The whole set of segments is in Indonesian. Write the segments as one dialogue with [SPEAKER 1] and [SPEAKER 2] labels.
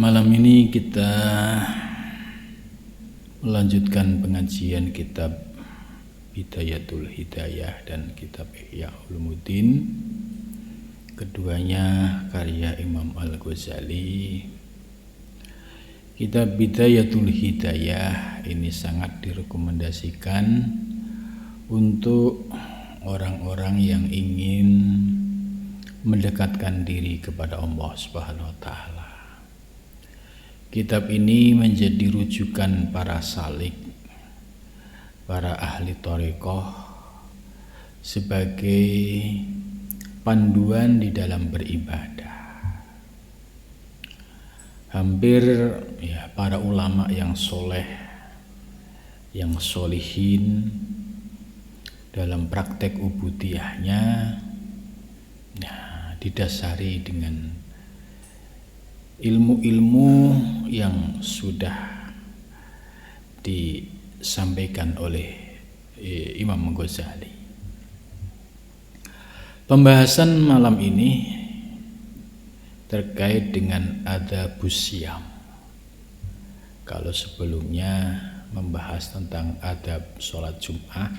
[SPEAKER 1] Malam ini kita melanjutkan pengajian kitab Bidayatul Hidayah dan kitab Ihya Ulumuddin. Keduanya karya Imam Al-Ghazali. Kitab Bidayatul Hidayah ini sangat direkomendasikan untuk orang-orang yang ingin mendekatkan diri kepada Allah Subhanahu wa taala. Kitab ini menjadi rujukan para salik, para ahli thariqah sebagai panduan di dalam beribadah. Hampir para ulama yang soleh, yang solihin dalam praktek ubudiyahnya didasari dengan ilmu-ilmu yang sudah disampaikan oleh Imam Ghazali. Pembahasan malam ini terkait dengan adabus syiyam. Kalau sebelumnya membahas tentang adab sholat Jum'ah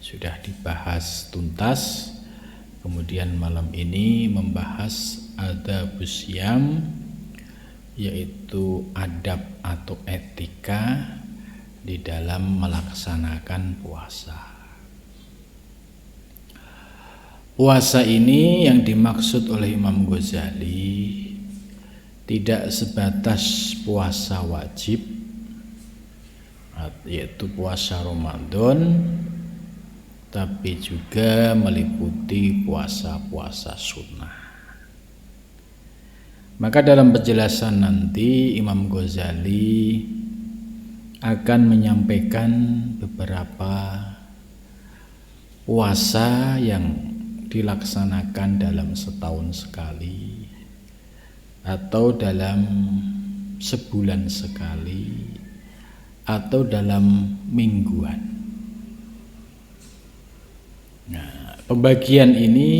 [SPEAKER 1] sudah dibahas tuntas, kemudian malam ini membahas adabus syiyam, yaitu adab atau etika di dalam melaksanakan puasa. Puasa ini yang dimaksud oleh Imam Ghazali tidak sebatas puasa wajib, yaitu puasa Ramadan, tapi juga meliputi puasa-puasa sunnah. Maka dalam penjelasan nanti Imam Ghazali akan menyampaikan beberapa puasa yang dilaksanakan dalam setahun sekali atau dalam sebulan sekali atau dalam mingguan. Nah, pembagian ini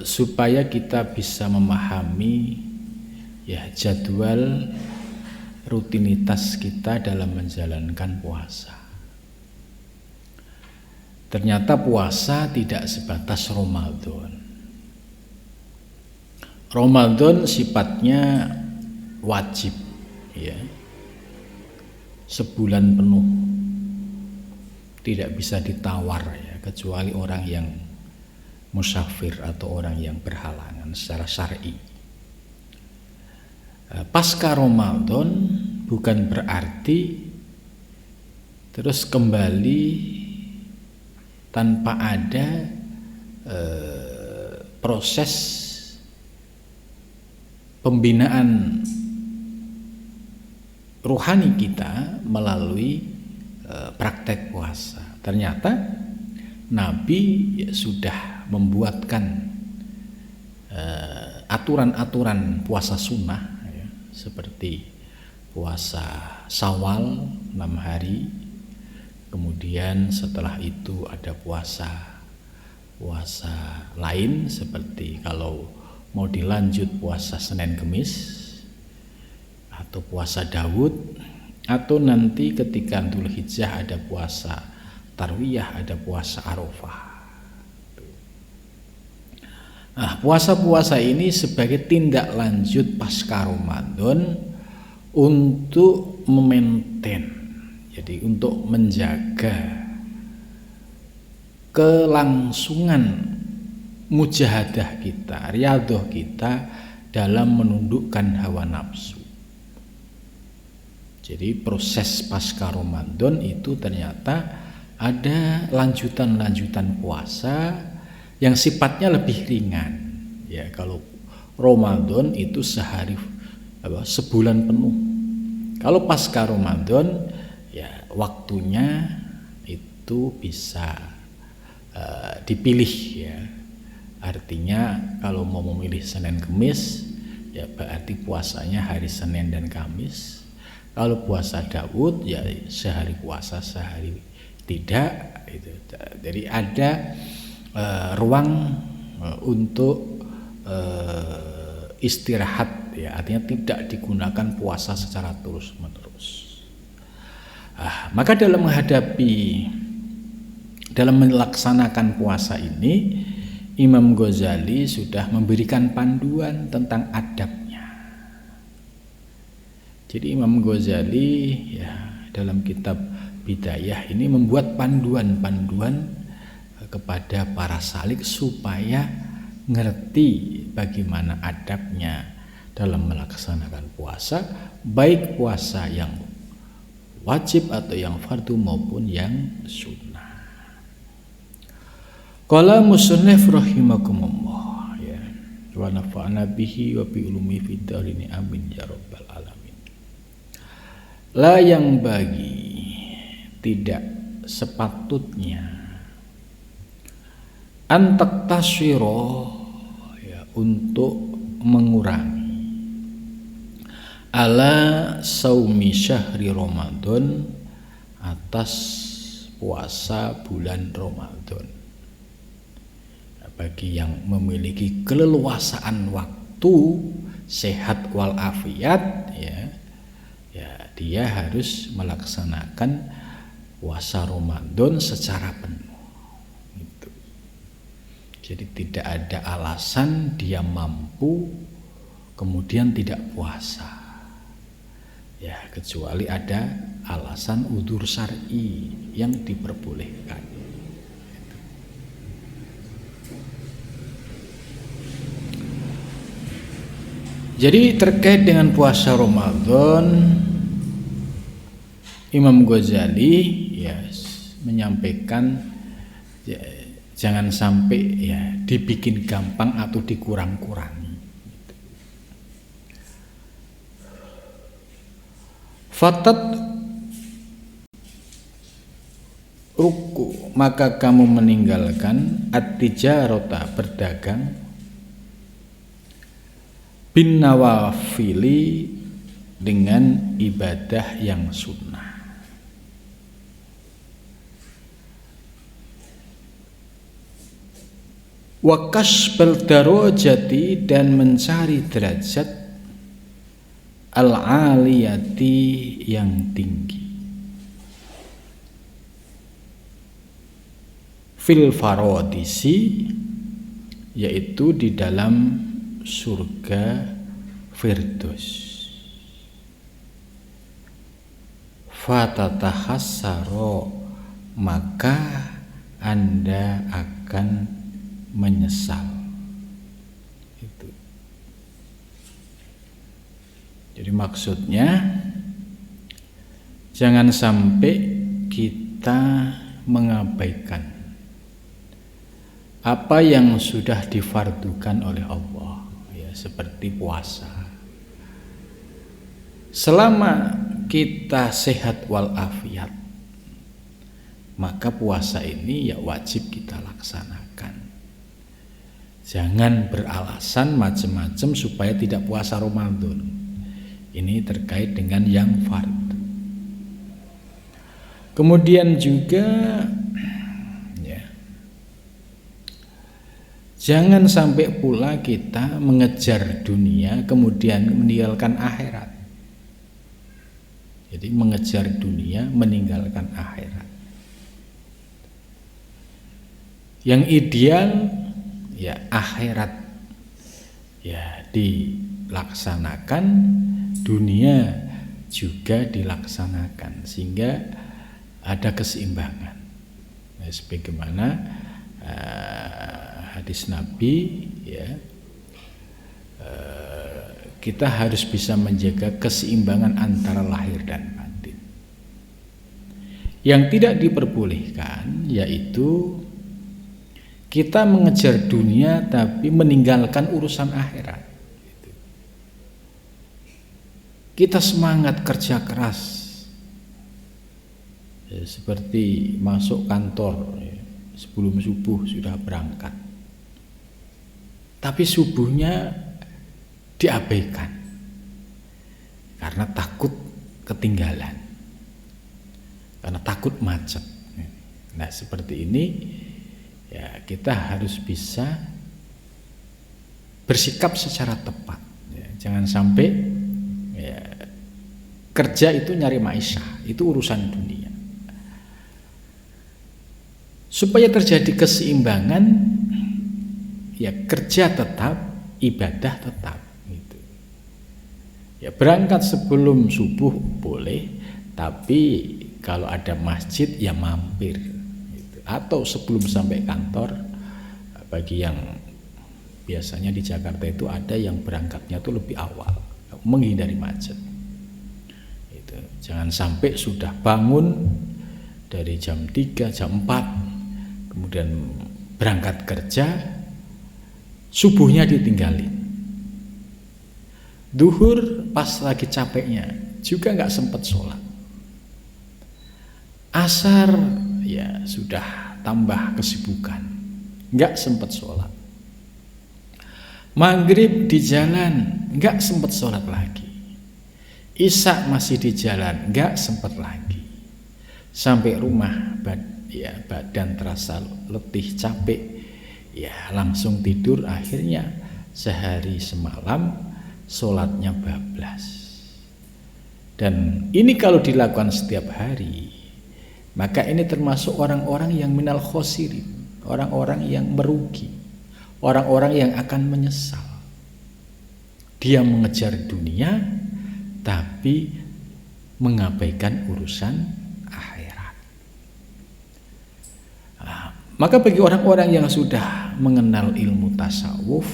[SPEAKER 1] supaya kita bisa memahami jadwal rutinitas kita dalam menjalankan puasa. Ternyata puasa tidak sebatas Ramadan. Ramadan sifatnya wajib, sebulan penuh, tidak bisa ditawar kecuali orang yang musafir atau orang yang berhalangan secara syar'i. Pasca Ramadan bukan berarti terus kembali tanpa ada proses pembinaan ruhani kita melalui praktek puasa. Ternyata Nabi sudah membuatkan aturan-aturan puasa sunnah, seperti puasa Syawal 6 hari, kemudian setelah itu ada puasa lain, seperti kalau mau dilanjut puasa Senin Kemis atau puasa Daud, atau nanti ketika Dzulhijjah ada puasa Tarwiyah, ada puasa Arafah. Nah, puasa-puasa ini sebagai tindak lanjut pasca Ramadan untuk memaintain, jadi untuk menjaga kelangsungan mujahadah kita, riyadhah kita dalam menundukkan hawa nafsu. Jadi proses pasca Ramadan itu ternyata ada lanjutan-lanjutan puasa yang sifatnya lebih ringan. Kalau Ramadan itu sebulan penuh. Kalau pasca Ramadan waktunya itu bisa dipilih, artinya kalau mau memilih Senin Kemis berarti puasanya hari Senin dan Kamis. Kalau puasa Daud sehari puasa sehari tidak, jadi ada ruang untuk istirahat, ya, artinya tidak digunakan puasa secara terus-menerus. Maka dalam melaksanakan puasa ini, Imam Ghazali sudah memberikan panduan tentang adabnya. Jadi Imam Ghazali ya dalam kitab Bidayah ini membuat panduan-panduan kepada para salik supaya ngerti bagaimana adabnya dalam melaksanakan puasa, baik puasa yang wajib atau yang fardu maupun yang sunnah. Qala musannif rahimakumullah, ya, wa nafa'ana bihi wa bi ulumi fid darini amin ya rabbal alamin. La yang bagi, tidak sepatutnya antak taswiro, ya, untuk mengurangi ala saumi syahri Ramadan, atas puasa bulan Ramadan. Bagi yang memiliki keleluasaan waktu, sehat walafiat, ya dia harus melaksanakan puasa Ramadan secara penuh. Gitu. Jadi tidak ada alasan dia mampu kemudian tidak puasa, ya, kecuali ada alasan udzur syar'i yang diperbolehkan. Jadi terkait dengan puasa Ramadan, Imam Ghazali ya menyampaikan ya, jangan sampai ya dibikin gampang atau dikurang-kurangi. Fatat ruku, maka kamu meninggalkan at-tijarata, berdagang, bin nawafili, dengan ibadah yang sunnah. Wa kasbal darajati, dan mencari derajat al-aliyati, yang tinggi, fil farodisi, yaitu di dalam surga Firdaus. Fatatahassaro, maka Anda akan menyesal. Itu. Jadi maksudnya jangan sampai kita mengabaikan apa yang sudah difardukan oleh Allah, ya, seperti puasa. Selama kita sehat walafiat, maka puasa ini ya wajib kita laksanakan. Jangan beralasan macam-macam supaya tidak puasa Ramadan. Ini terkait dengan yang fardu. Kemudian juga jangan sampai pula kita mengejar dunia kemudian meninggalkan akhirat. Jadi mengejar dunia meninggalkan akhirat. Yang ideal ya akhirat ya dilaksanakan, dunia juga dilaksanakan, sehingga ada keseimbangan. Nah, sebagaimana hadis Nabi, ya, kita harus bisa menjaga keseimbangan antara lahir dan batin. Yang tidak diperbolehkan yaitu kita mengejar dunia tapi meninggalkan urusan akhirat. Kita semangat kerja keras, ya, seperti masuk kantor, ya, sebelum subuh sudah berangkat, tapi subuhnya diabaikan karena takut ketinggalan, karena takut macet. Nah, seperti ini ya kita harus bisa bersikap secara tepat. Jangan sampai ya, kerja itu nyari maisha, itu urusan dunia. Supaya terjadi keseimbangan, ya kerja tetap, ibadah tetap. Gitu. Ya berangkat sebelum subuh boleh, tapi kalau ada masjid ya mampir. Gitu. Atau sebelum sampai kantor, bagi yang biasanya di Jakarta itu ada yang berangkatnya tuh lebih awal, menghindari macet. Gitu. Jangan sampai sudah bangun dari jam 3, jam 4, kemudian berangkat kerja, subuhnya ditinggalin. Duhur pas lagi capeknya juga nggak sempat sholat. Asar ya sudah tambah kesibukan, nggak sempat sholat. Maghrib di jalan, nggak sempat sholat lagi. Isya masih di jalan, nggak sempat lagi. Sampai rumah badan terasa letih, capek, ya langsung tidur. Akhirnya sehari semalam sholatnya bablas. Dan ini kalau dilakukan setiap hari, maka ini termasuk orang-orang yang minal khosirin, orang-orang yang merugi, orang-orang yang akan menyesal. Dia mengejar dunia tapi mengabaikan urusan akhirat. Maka bagi orang-orang yang sudah mengenal ilmu tasawuf,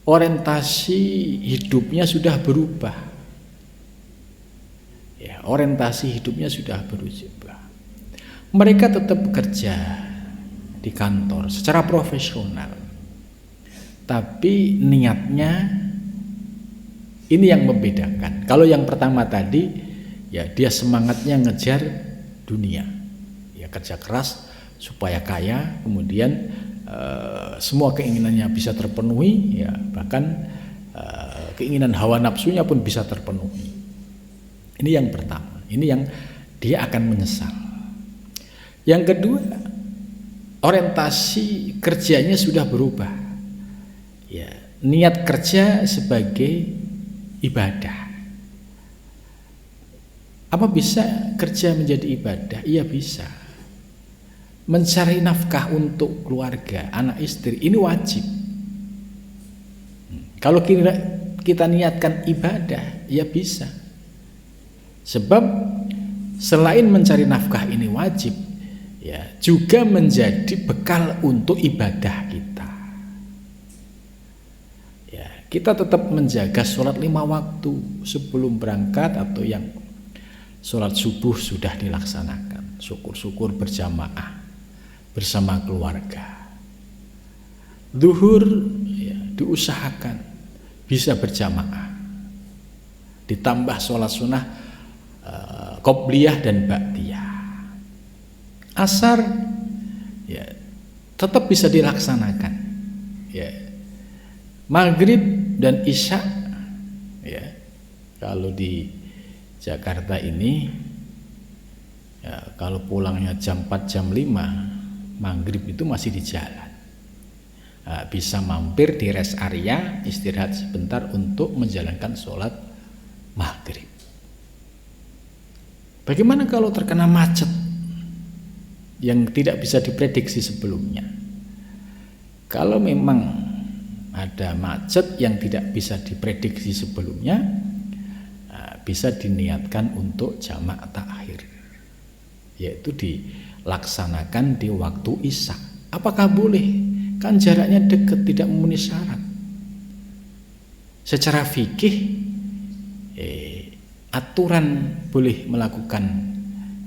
[SPEAKER 1] orientasi hidupnya sudah berubah. Ya, orientasi hidupnya sudah berubah. Mereka tetap bekerja di kantor secara profesional, tapi niatnya ini yang membedakan. Kalau yang pertama tadi, ya dia semangatnya ngejar dunia, ya kerja keras supaya kaya, kemudian semua keinginannya bisa terpenuhi, ya bahkan keinginan hawa nafsunya pun bisa terpenuhi. Ini yang pertama, ini yang dia akan menyesal. Yang kedua, orientasi kerjanya sudah berubah. Ya, niat kerja sebagai ibadah. Apa bisa kerja menjadi ibadah? Iya bisa. Mencari nafkah untuk keluarga, anak istri, ini wajib. Kalau kita niatkan ibadah, ya bisa. Sebab selain mencari nafkah ini wajib, ya juga menjadi bekal untuk ibadah kita. Ya, kita tetap menjaga sholat 5 waktu sebelum berangkat, atau yang sholat subuh sudah dilaksanakan, syukur-syukur berjamaah bersama keluarga. Zuhur ya, diusahakan bisa berjamaah, ditambah sholat sunnah qobliyah dan ba'diyah. Asar ya tetap bisa dilaksanakan. Ya. Maghrib dan isya ya kalau di Jakarta ini ya, kalau pulangnya jam 4 jam 5, maghrib itu masih di jalan. Nah, bisa mampir di rest area, istirahat sebentar untuk menjalankan sholat maghrib. Bagaimana kalau terkena macet yang tidak bisa diprediksi sebelumnya? Kalau memang ada macet yang tidak bisa diprediksi sebelumnya, bisa diniatkan untuk jamak takhir, yaitu dilaksanakan di waktu isya. Apakah boleh? Kan jaraknya dekat, tidak memenuhi syarat. Secara fikih aturan boleh melakukan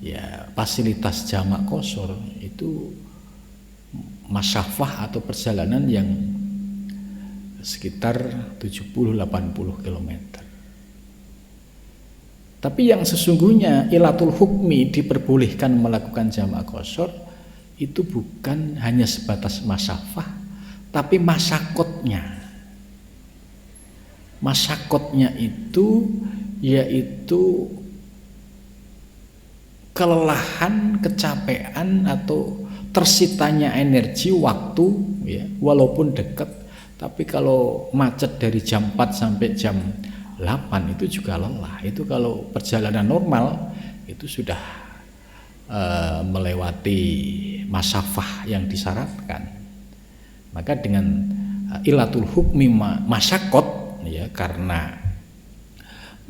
[SPEAKER 1] ya fasilitas jamak qashar itu masyafah atau perjalanan yang sekitar 70-80 km. Tapi yang sesungguhnya ilatul hukmi diperbolehkan melakukan jamak qashar itu bukan hanya sebatas masyafah, tapi masyakotnya. Masyakotnya itu yaitu kelelahan, kecapean atau tersitanya energi waktu ya, walaupun dekat Tapi kalau macet dari jam 4 sampai jam 8 itu juga lelah. Itu kalau perjalanan normal itu sudah melewati masafah yang disyaratkan. Maka dengan ilatul hukmi masyakot, ya, karena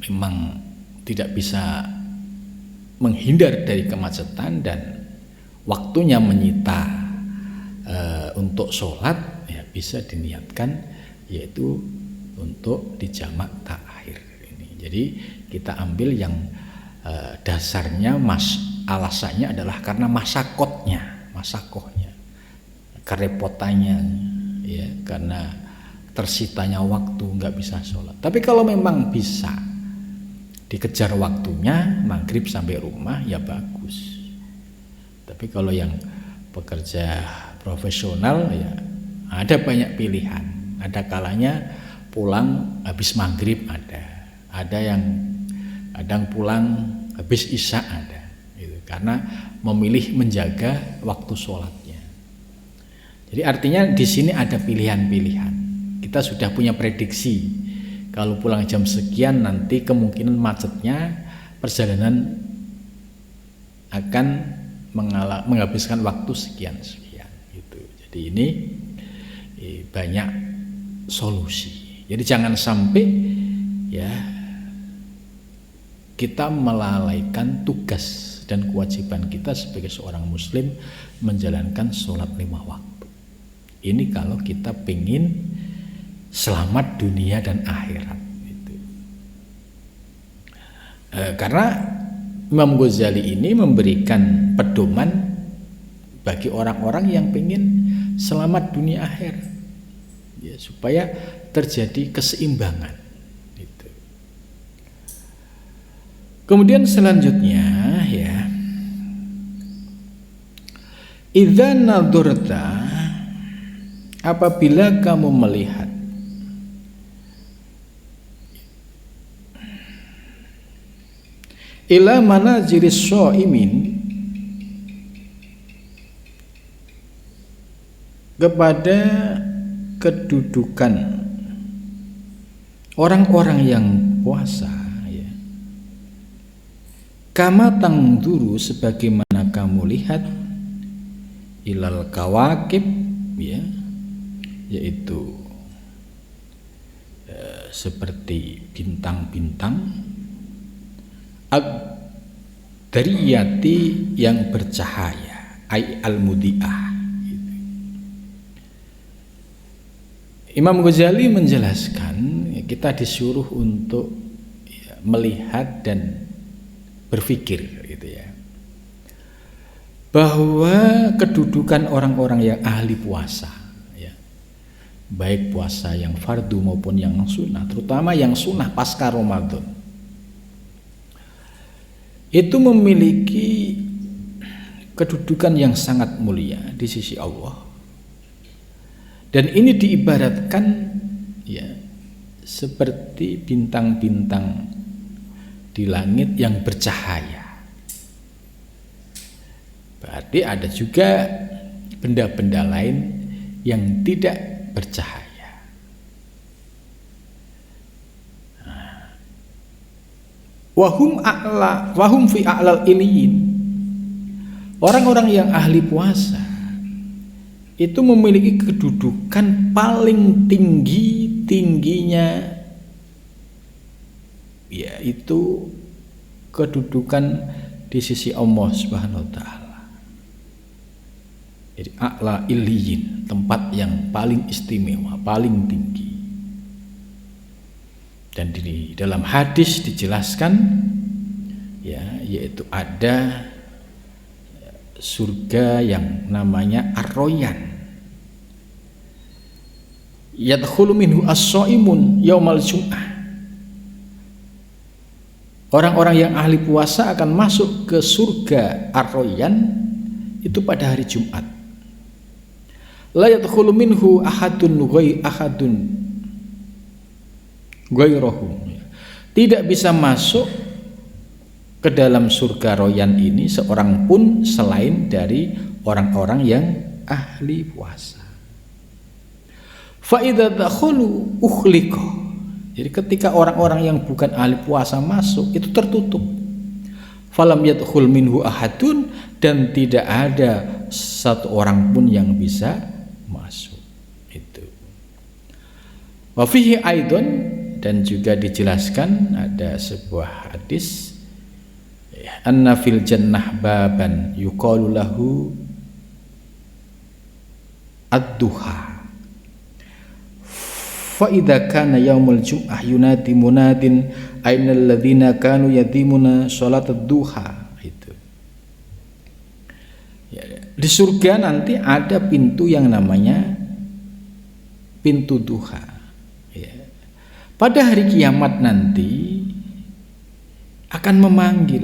[SPEAKER 1] memang tidak bisa menghindar dari kemacetan dan waktunya menyita untuk sholat, ya bisa diniatkan yaitu untuk dijamak takhir ini. Jadi kita ambil yang dasarnya alasannya adalah karena masakohnya, kerepotannya, ya, karena tersitanya waktu nggak bisa sholat. Tapi kalau memang bisa dikejar waktunya maghrib sampai rumah ya bagus. Tapi kalau yang pekerja profesional ya ada banyak pilihan. Ada kalanya pulang habis maghrib, ada yang kadang pulang habis isya ada, gitu. Karena memilih menjaga waktu sholatnya. Jadi artinya di sini ada pilihan-pilihan. Kita sudah punya prediksi kalau pulang jam sekian nanti kemungkinan macetnya perjalanan akan menghabiskan waktu sekian gitu. Jadi ini banyak solusi. Jadi jangan sampai ya kita melalaikan tugas dan kewajiban kita sebagai seorang muslim menjalankan sholat 5 waktu. Ini kalau kita pengen selamat dunia dan akhirat gitu. Karena Imam Ghazali ini memberikan pedoman bagi orang-orang yang pengen selamat dunia akhirat, ya, supaya terjadi keseimbangan. Kemudian selanjutnya ya, idza nadharta, apabila kamu melihat ila manaziris shaimin, kepada kedudukan orang-orang yang puasa, kama tangduru, sebagaimana kamu lihat ilal kawakib, ya, yaitu seperti bintang-bintang ad-dariyati, yang bercahaya, ay al-mudi'ah gitu. Imam Ghazali menjelaskan kita disuruh untuk melihat dan berpikir gitu ya, bahwa kedudukan orang-orang yang ahli puasa, ya, baik puasa yang fardu maupun yang sunnah, terutama yang sunnah pasca Ramadan, itu memiliki kedudukan yang sangat mulia di sisi Allah. Dan ini diibaratkan ya seperti bintang-bintang di langit yang bercahaya. Berarti ada juga benda-benda lain yang tidak bercahaya. Wahum fi a'lal iliyin. Orang-orang yang ahli puasa itu memiliki kedudukan paling tingginya, yaitu kedudukan di sisi Allah Subhanahu wa taala. Jadi a'la iliyin, tempat yang paling istimewa, paling tinggi. Dan di dalam hadis dijelaskan ya, yaitu ada surga yang namanya Ar-Royan, yadkhulu minhu as-shaimun yaumal jum'ah. Orang-orang yang ahli puasa akan masuk ke surga Ar-Royan itu pada hari Jumat. La yadkhulu minhu ahadun ghairuhu. Tidak bisa masuk ke dalam surga Royan ini seorang pun selain dari orang-orang yang ahli puasa. Fa idza dakhulu ukhliqa. Jadi ketika orang-orang yang bukan ahli puasa masuk itu tertutup. Falam yadkhul minhu ahadun, dan tidak ada satu orang pun yang bisa masuk. Itu. Wa fihi aidon, dan juga dijelaskan ada sebuah hadis, anna fil jannah baban yuqalu lahu ad-duha. Fa idza kana yaumul jum'ah yunadi munadin ainal ladzina kanu yadimuna shalatad duha. Itu. Ya, di surga nanti ada pintu yang namanya pintu duha. Ya. Pada hari kiamat nanti akan memanggil,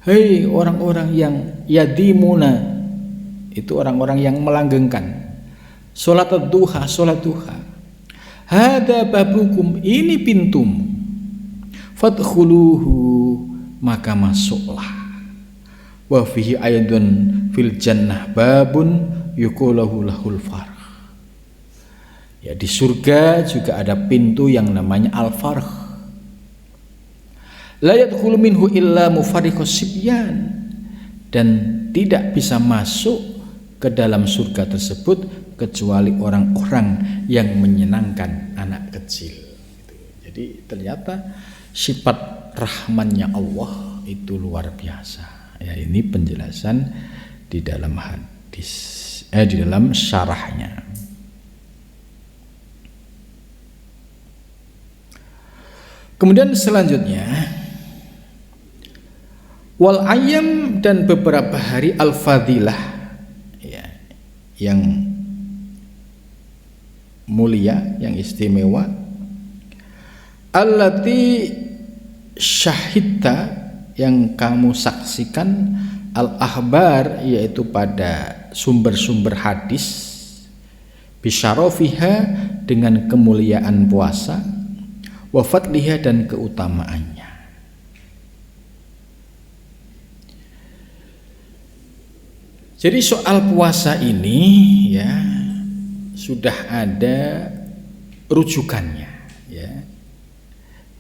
[SPEAKER 1] hei orang-orang yang yadimuna, itu orang-orang yang melanggengkan shalatad duha, salat duha. Hada babukum, ini pintumu. Fadkhuluhu, maka masuklah. Wa fihi aidun fil jannah babun yuqalu lahul farh. Ya, di surga juga ada pintu yang namanya al-farh. La yadkhulu minhu illa mufarriqus sibyan, dan tidak bisa masuk ke dalam surga tersebut kecuali orang-orang yang menyenangkan anak kecil. Jadi ternyata sifat rahmannya Allah itu luar biasa. Ya, ini penjelasan di dalam hadis, di dalam syarahnya. Kemudian selanjutnya, wal ayyam, dan beberapa hari al-fadilah, ya, yang mulia, yang istimewa, allati syahidta, yang kamu saksikan, al-ahbar, yaitu pada sumber-sumber hadis, bisyarafiha, dengan kemuliaan puasa, wa fadliha, dan keutamaannya. Jadi soal puasa ini, ya, sudah ada rujukannya, ya,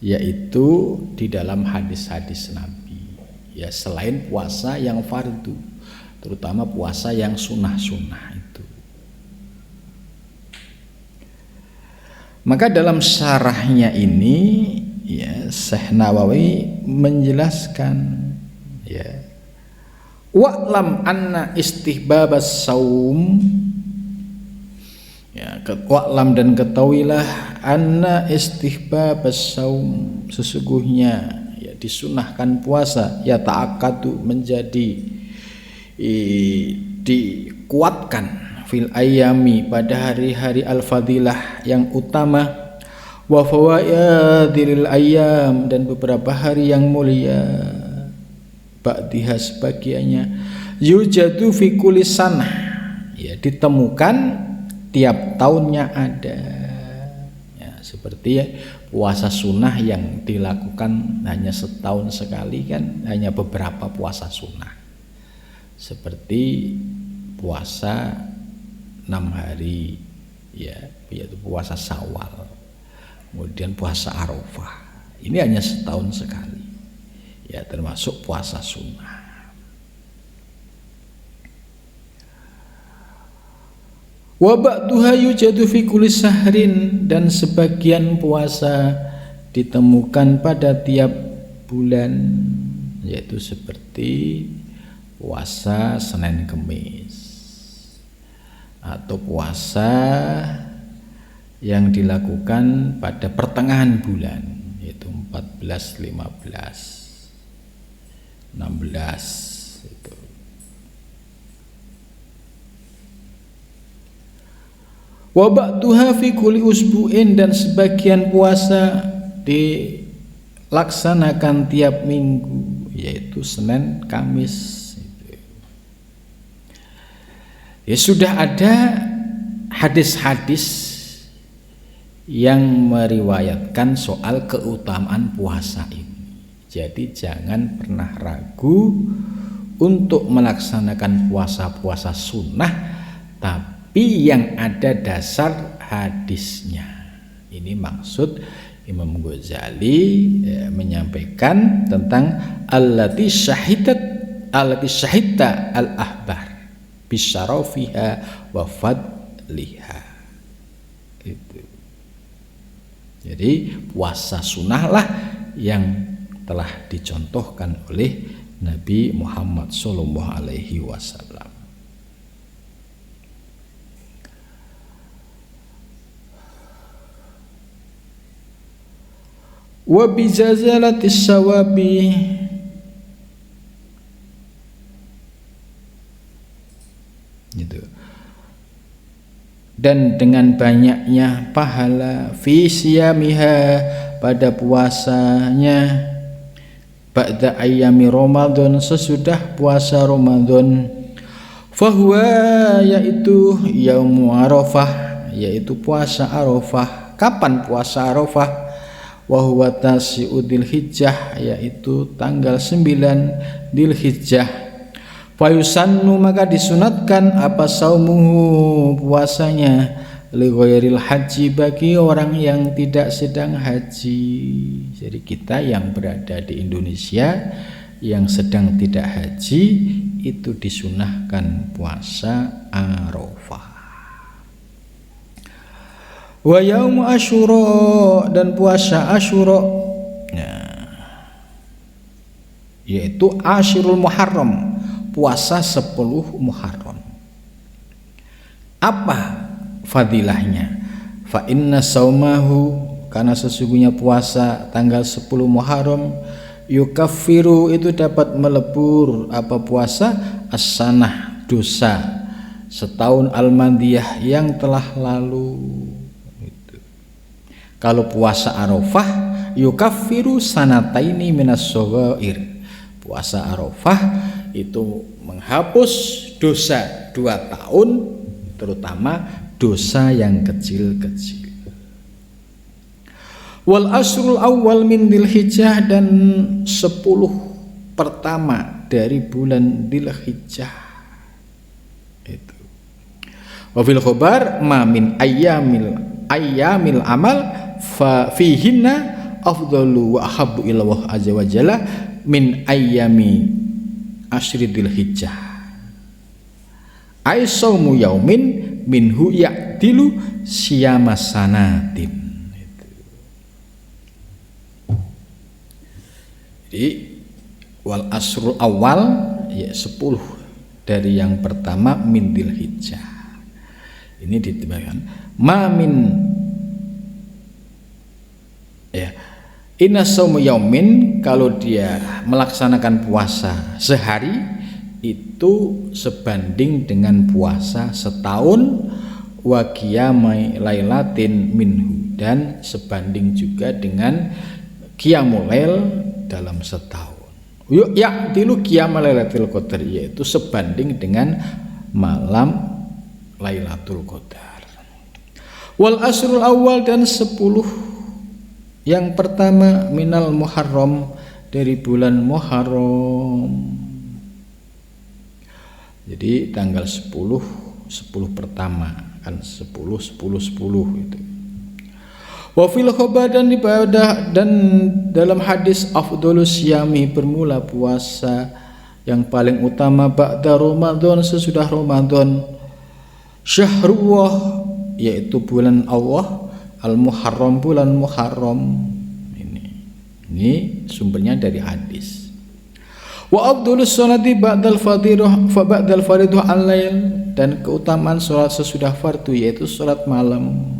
[SPEAKER 1] yaitu di dalam hadis-hadis Nabi, ya, selain puasa yang fardu, terutama puasa yang sunnah-sunnah itu. Maka dalam syarahnya ini, ya, Syekh Nawawi menjelaskan, ya, wa'lam anna istihbabas saum, ya, wa'lam, dan ketahuilah, anna istihbabas saum, sesungguhnya, ya, disunahkan puasa, ya, ta'akadu, menjadi dikuatkan, fil ayami, pada hari-hari al-fadilah yang utama, wa fawaidil ayyam, dan beberapa hari yang mulia, ba'diha, sebagiannya, yujadu fi kulli sanah, ya, ditemukan tiap tahunnya ada, ya, seperti, ya, puasa sunnah yang dilakukan hanya setahun sekali, kan hanya beberapa puasa sunnah, seperti puasa 6 hari, ya, yaitu puasa Syawal, kemudian puasa Arafah, ini hanya setahun sekali, ya, termasuk puasa sunnah. Wa ba'duha yujadu fi kulli sahrin, dan sebagian puasa ditemukan pada tiap bulan, yaitu seperti puasa Senin Kemis, atau puasa yang dilakukan pada pertengahan bulan, yaitu 14, 15, 16 itu. Wa ba'duha fi kulli usbu'in, dan sebagian puasa dilaksanakan tiap minggu, yaitu Senin, Kamis. Ya, sudah ada hadis-hadis yang meriwayatkan soal keutamaan puasa ini. Jadi jangan pernah ragu untuk melaksanakan puasa-puasa sunnah, tapi tapi yang ada dasar hadisnya. Ini maksud Imam Ghazali menyampaikan tentang allati syahidta al-ahbar bisyarafiha wa fadliha. Itu. Jadi puasa sunnah lah yang telah dicontohkan oleh Nabi Muhammad sallallahu alaihi wasallam. Wa bijazalatis sawabi gitu. Dan dengan banyaknya pahala fi siyamiha pada puasanya ba'da ayyami Ramadan sesudah puasa Ramadan fahuwa yaitu yaumu Arafah yaitu puasa Arafah. Kapan puasa Arafah? Wa huwa tasi'u Dzulhijjah yaitu tanggal 9 Dzulhijjah. Fayusannu maka disunatkan apa saumuhu puasanya li ghairil haji bagi orang yang tidak sedang haji. Jadi kita yang berada di Indonesia yang sedang tidak haji itu disunahkan puasa Arafah. Wa yaum Asyura dan puasa Asyura yaitu Asyirul Muharram, puasa 10 Muharram. Apa fadilahnya? Fa inna saumahu karena sesungguhnya puasa tanggal 10 Muharram yukaffiru itu dapat melebur apa puasa as-sanah dosa setahun al-madiyah yang telah lalu. Kalau puasa Arafah yukaffiru sanataini minas shaghair. Puasa Arafah itu menghapus dosa 2 tahun, terutama dosa yang kecil-kecil. Wal asrul awal min Dzulhijjah dan 10 pertama dari bulan Dzulhijjah itu. Wa fil khabar ma min ayyamil amal fa fihinna afdalu wa ahabbu ila Allah azza wa jalla min ayyami asyri Dzulhijjah. Ai saumu yaumin minhu ya'dilu siyama sanatin. Jadi wal asrul awal ya 10 dari yang pertama min Dzulhijjah. Ini ditambahkan ma min ya inna saumu yaumin kalau dia melaksanakan puasa sehari itu sebanding dengan puasa setahun wa qiyamai lailatin minhu dan sebanding juga dengan qiyamul lail dalam setahun. Yuk ya tilu qiyamul lailatul qadar yaitu sebanding dengan malam Lailatul Qadar. Wal asrul awal dan 10 yang pertama minal Muharram dari bulan Muharram. Dan tanggal 10 pertama kan 10 itu. Wa fil khabar dan ibadah dan dalam hadis afdhalus syami bermula puasa yang paling utama ba'da Ramadan sesudah Ramadan. Syahrullah yaitu bulan Allah, al-Muharram bulan Muharram. Ini sumbernya dari hadis. Wa afdhalus sholati ba'dal fardhah fa ba'dal fardhah al-lail dan keutamaan salat sesudah fardu yaitu salat malam.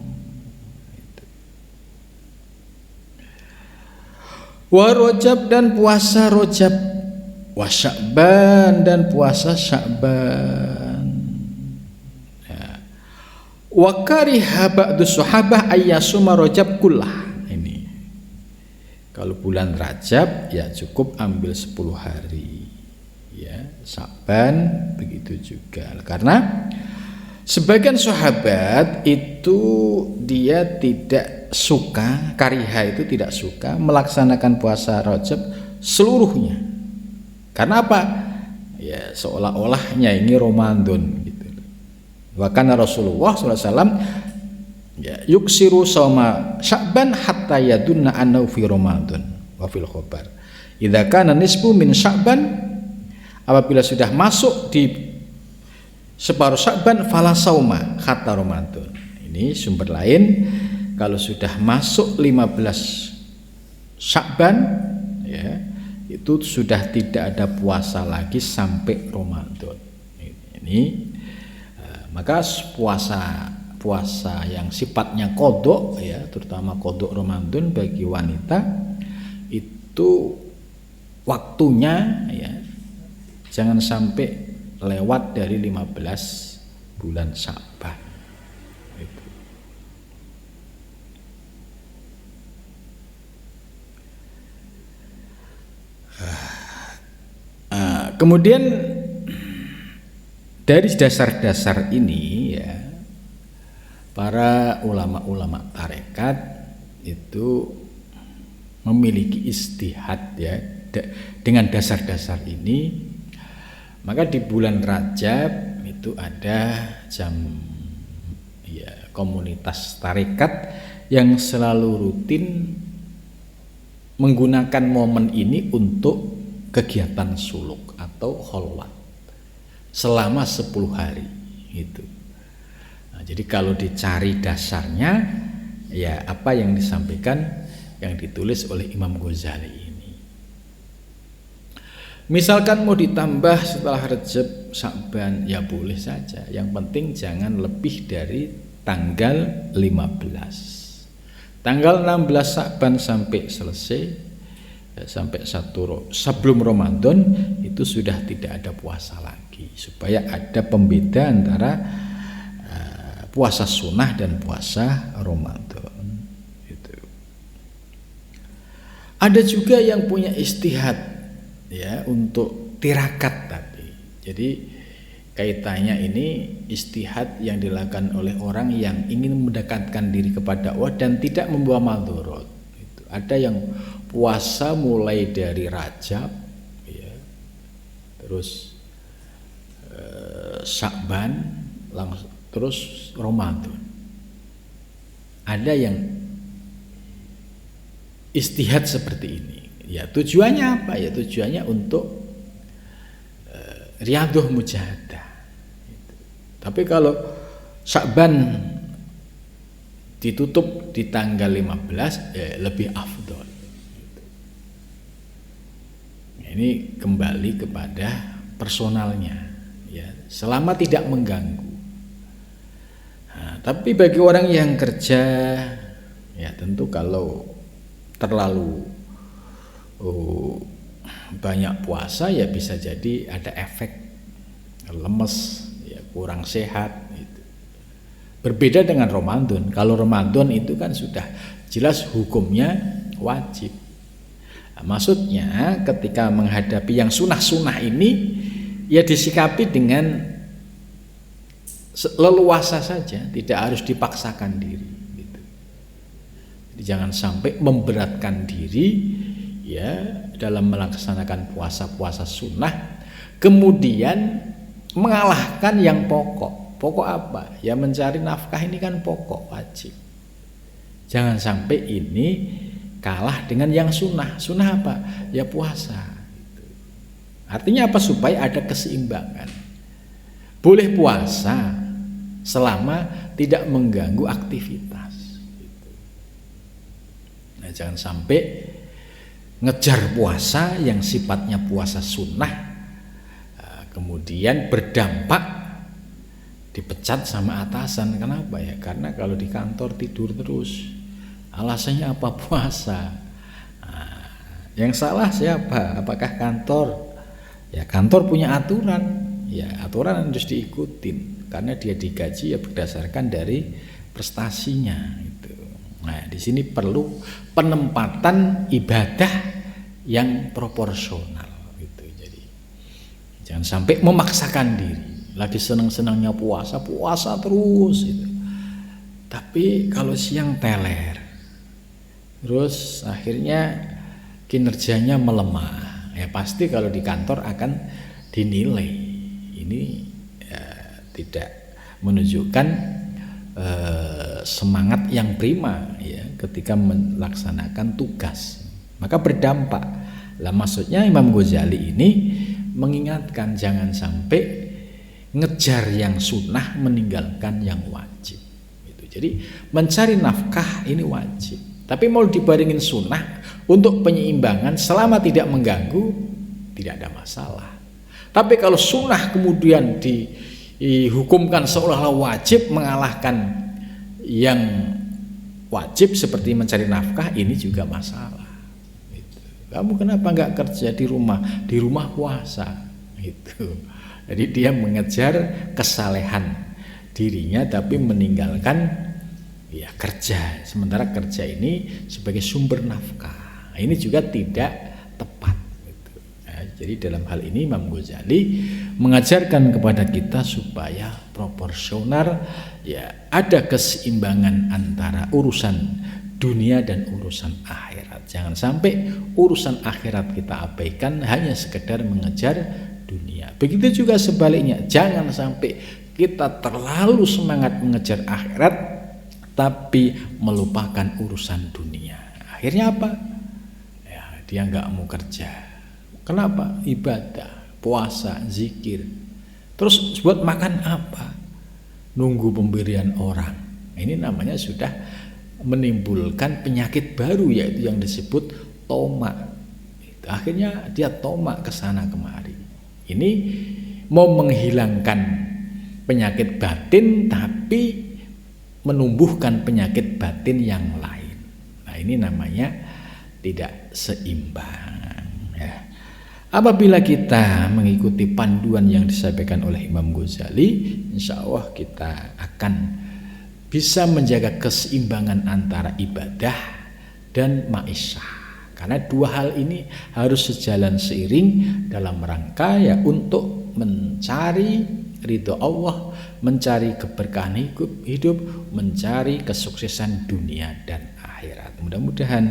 [SPEAKER 1] Wa Rajab dan puasa Rajab, wa Sya'ban dan puasa Sya'ban. Wa kariha ba'du sahabah ayyasuma Rajab kullah. Ini kalau bulan Rajab ya cukup ambil 10 hari ya. Sya'ban begitu juga karena sebagian sahabat itu dia tidak suka, kariha itu tidak suka melaksanakan puasa Rajab seluruhnya. Karena apa? Ya seolah-olahnya ini Ramadan gitu. Wa kana Rasulullah sallallahu alaihi wasallam ya yuksiru shauma Sya'ban hatta yadunna annahu fi Ramadan wa fil khabar. Idza kana nisfu min Sya'ban, apabila sudah masuk di separuh Sya'ban fala sauma hatta Ramadan. Ini sumber lain, kalau sudah masuk 15 Sya'ban ya, itu sudah tidak ada puasa lagi sampai Ramadan. Ini maka puasa yang sifatnya qadha ya, terutama qadha Ramadan bagi wanita itu waktunya ya jangan sampai lewat dari 15 bulan Sya'ban. Itu. Kemudian dari dasar-dasar ini ya, para ulama-ulama tarekat itu memiliki istihad ya, dengan dasar-dasar ini. Maka di bulan Rajab itu ada komunitas tarekat yang selalu rutin menggunakan momen ini untuk kegiatan suluk atau kholwat selama 10 hari gitu. Nah, jadi kalau dicari dasarnya ya apa yang disampaikan, yang ditulis oleh Imam Ghazali ini. Misalkan mau ditambah setelah Rajab Sya'ban ya boleh saja, yang penting jangan lebih dari tanggal 15. Tanggal 16 Sya'ban sampai selesai, sampai sebelum Ramadan itu sudah tidak ada puasa lagi, supaya ada pembeda antara puasa sunnah dan puasa Ramadan. Gitu. Ada juga yang punya istihad ya untuk tirakat tadi. Jadi kaitannya ini istihad yang dilakukan oleh orang yang ingin mendekatkan diri kepada Allah dan tidak membawa madharat. Gitu. Ada yang puasa mulai dari Rajab ya, terus Sya'ban, terus Ramadan. Ada yang istihad seperti ini. Ya tujuannya apa? Ya tujuannya untuk riyadhah mujahadah. Gitu. Tapi kalau Sya'ban ditutup di tanggal 15 ya lebih afdol. Ini kembali kepada personalnya ya, selama tidak mengganggu. Nah, tapi bagi orang yang kerja ya tentu kalau terlalu banyak puasa ya bisa jadi ada efek lemes ya, kurang sehat gitu. Berbeda dengan Ramadan. Kalau Ramadan itu kan sudah jelas hukumnya wajib. Maksudnya ketika menghadapi yang sunnah-sunnah ini ya disikapi dengan leluasa saja, tidak harus dipaksakan diri gitu. Jadi jangan sampai memberatkan diri ya dalam melaksanakan puasa-puasa sunnah kemudian mengalahkan yang pokok. Pokok apa? Ya mencari nafkah ini kan pokok wajib. Jangan sampai ini kalah dengan yang sunnah. Sunnah apa? Ya puasa. Artinya apa? Supaya ada keseimbangan. Boleh puasa selama tidak mengganggu aktivitas. Nah, jangan sampai ngejar puasa yang sifatnya puasa sunnah, kemudian berdampak dipecat sama atasan. Kenapa ya? Karena kalau di kantor tidur terus. Alasannya apa? Puasa. Nah, yang salah siapa? Apakah kantor? Ya kantor punya aturan. Ya aturan harus diikutin karena dia digaji ya berdasarkan dari prestasinya itu. Nah, di sini perlu penempatan ibadah yang proporsional gitu. Jadi jangan sampai memaksakan diri. Lagi senang-senangnya puasa terus gitu. Tapi kalau siang teler, terus akhirnya kinerjanya melemah, ya pasti kalau di kantor akan dinilai ini ya, tidak menunjukkan semangat yang prima ya ketika melaksanakan tugas, maka berdampak lah. Maksudnya Imam Ghazali ini mengingatkan jangan sampai ngejar yang sunnah meninggalkan yang wajib gitu. Jadi mencari nafkah ini wajib, tapi mau dibaringin sunnah untuk penyeimbangan selama tidak mengganggu tidak ada masalah. Tapi kalau sunnah kemudian dihukumkan seolah-olah wajib mengalahkan yang wajib seperti mencari nafkah, ini juga masalah gitu. Kamu kenapa nggak kerja di rumah puasa gitu. Jadi dia mengejar kesalehan dirinya tapi meninggalkan ya kerja, sementara kerja ini sebagai sumber nafkah. Ini juga tidak tepat gitu. Nah, jadi dalam hal ini Imam Ghazali mengajarkan kepada kita supaya proporsional, ya ada keseimbangan antara urusan dunia dan urusan akhirat. Jangan sampai urusan akhirat kita abaikan hanya sekedar mengejar dunia. Begitu juga sebaliknya, jangan sampai kita terlalu semangat mengejar akhirat tapi melupakan urusan dunia. Akhirnya apa? Ya, dia nggak mau kerja. Kenapa? Ibadah, puasa, zikir. Terus buat makan apa? Nunggu pemberian orang. Ini namanya sudah menimbulkan penyakit baru, yaitu yang disebut tomak. Akhirnya dia tomak ke sana kemari. Ini mau menghilangkan penyakit batin tapi menumbuhkan penyakit batin yang lain. Nah, ini namanya tidak seimbang ya. Apabila kita mengikuti panduan yang disampaikan oleh Imam Ghazali, insya Allah kita akan bisa menjaga keseimbangan antara ibadah dan ma'isyah. Karena dua hal ini harus sejalan seiring dalam rangka ya untuk mencari ridho Allah, mencari keberkahan hidup, mencari kesuksesan dunia dan akhirat. Mudah-mudahan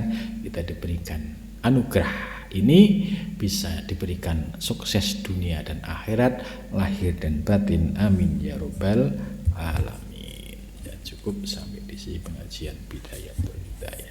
[SPEAKER 1] kita diberikan anugerah ini, bisa diberikan sukses dunia dan akhirat, lahir dan batin. Amin ya rabbal alamin. Ya, cukup sampai di sini pengajian Bidayatul Hidayah.